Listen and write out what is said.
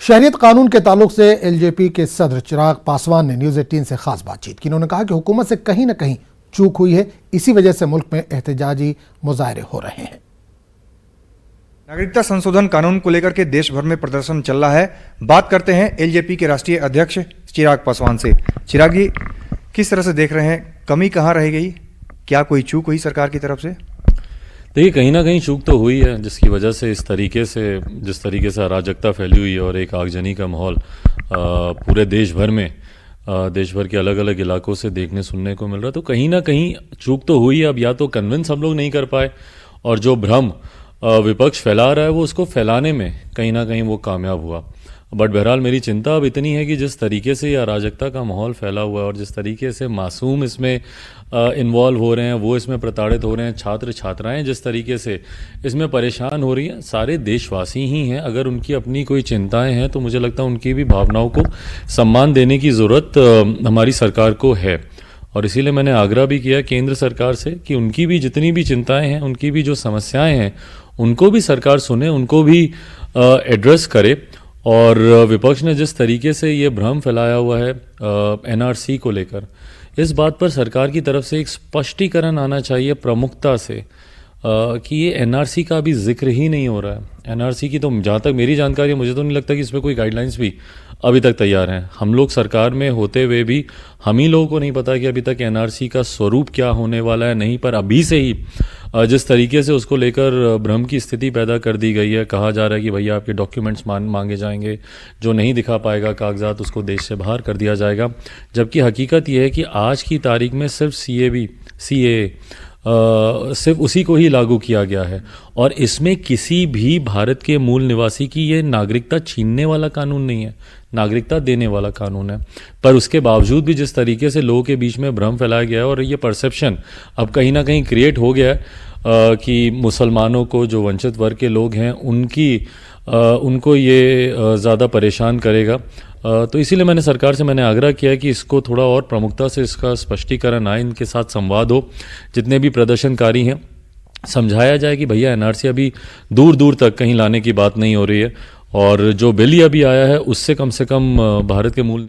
शहरियत कानून के ताल्लुक से एलजेपी के सदर चिराग पासवान ने न्यूज 18 से खास बातचीत की। उन्होंने कहा कि हुकूमत से कहीं न कहीं चूक हुई है, इसी वजह से मुल्क में एहतजाजी मुजाहरे हो रहे हैं। नागरिकता संशोधन कानून को लेकर के देश भर में प्रदर्शन चल रहा है। बात करते हैं एलजेपी के राष्ट्रीय अध्यक्ष चिराग पासवान से। चिराग जी, किस तरह से देख रहे हैं, कमी कहाँ रह गई, क्या कोई चूक हुई सरकार की तरफ से? देखिए, कहीं ना कहीं चूक तो हुई है, जिसकी वजह से जिस तरीके से अराजकता फैली हुई है और एक आगजनी का माहौल पूरे देश भर में देश भर के अलग अलग इलाकों से देखने सुनने को मिल रहा है। तो कहीं ना कहीं चूक तो हुई है। अब या तो कन्विंस हम लोग नहीं कर पाए और जो भ्रम विपक्ष फैला रहा है वो उसको फैलाने में कहीं ना कहीं वो कामयाब हुआ। बट बहरहाल मेरी चिंता अब इतनी है कि जिस तरीके से ये अराजकता का माहौल फैला हुआ है और जिस तरीके से मासूम इसमें इन्वॉल्व हो रहे हैं, वो इसमें प्रताड़ित हो रहे हैं, छात्र छात्राएं जिस तरीके से इसमें परेशान हो रही हैं, सारे देशवासी ही हैं। अगर उनकी अपनी कोई चिंताएं हैं तो मुझे लगता है उनकी भी भावनाओं को सम्मान देने की ज़रूरत हमारी सरकार को है। और इसीलिए मैंने आग्रह भी किया केंद्र सरकार से कि उनकी भी जितनी भी चिंताएं हैं, उनकी भी जो समस्याएं हैं, उनको भी सरकार सुने, उनको भी एड्रेस करे। और विपक्ष ने जिस तरीके से ये भ्रम फैलाया हुआ है एनआरसी को लेकर, इस बात पर सरकार की तरफ से एक स्पष्टीकरण आना चाहिए प्रमुखता से कि ये एनआरसी का अभी जिक्र ही नहीं हो रहा है। एनआरसी की तो जहाँ तक मेरी जानकारी है, मुझे तो नहीं लगता कि इसमें कोई गाइडलाइंस भी अभी तक तैयार हैं। हम लोग सरकार में होते हुए भी हम ही लोगों को नहीं पता कि अभी तक एनआरसी का स्वरूप क्या होने वाला है। नहीं, पर अभी से ही जिस तरीके से उसको लेकर भ्रम की स्थिति पैदा कर दी गई है, कहा जा रहा है कि भैया आपके डॉक्यूमेंट्स मांगे जाएंगे, जो नहीं दिखा पाएगा कागजात उसको देश से बाहर कर दिया जाएगा। जबकि हकीकत यह है कि आज की तारीख में सिर्फ सीएए सिर्फ उसी को ही लागू किया गया है और इसमें किसी भी भारत के मूल निवासी की ये नागरिकता छीनने वाला कानून नहीं है, नागरिकता देने वाला कानून है। पर उसके बावजूद भी जिस तरीके से लोगों के बीच में भ्रम फैलाया गया है और ये परसेप्शन अब कहीं ना कहीं क्रिएट हो गया है कि मुसलमानों को, जो वंचित वर्ग के लोग हैं, उनको ये ज़्यादा परेशान करेगा। तो इसीलिए मैंने सरकार से आग्रह किया कि इसको थोड़ा और प्रमुखता से इसका स्पष्टीकरण आए, इनके साथ संवाद हो, जितने भी प्रदर्शनकारी हैं समझाया जाए कि भैया एनआरसी अभी दूर दूर तक कहीं लाने की बात नहीं हो रही है और जो बिल अभी आया है उससे कम भारत के मूल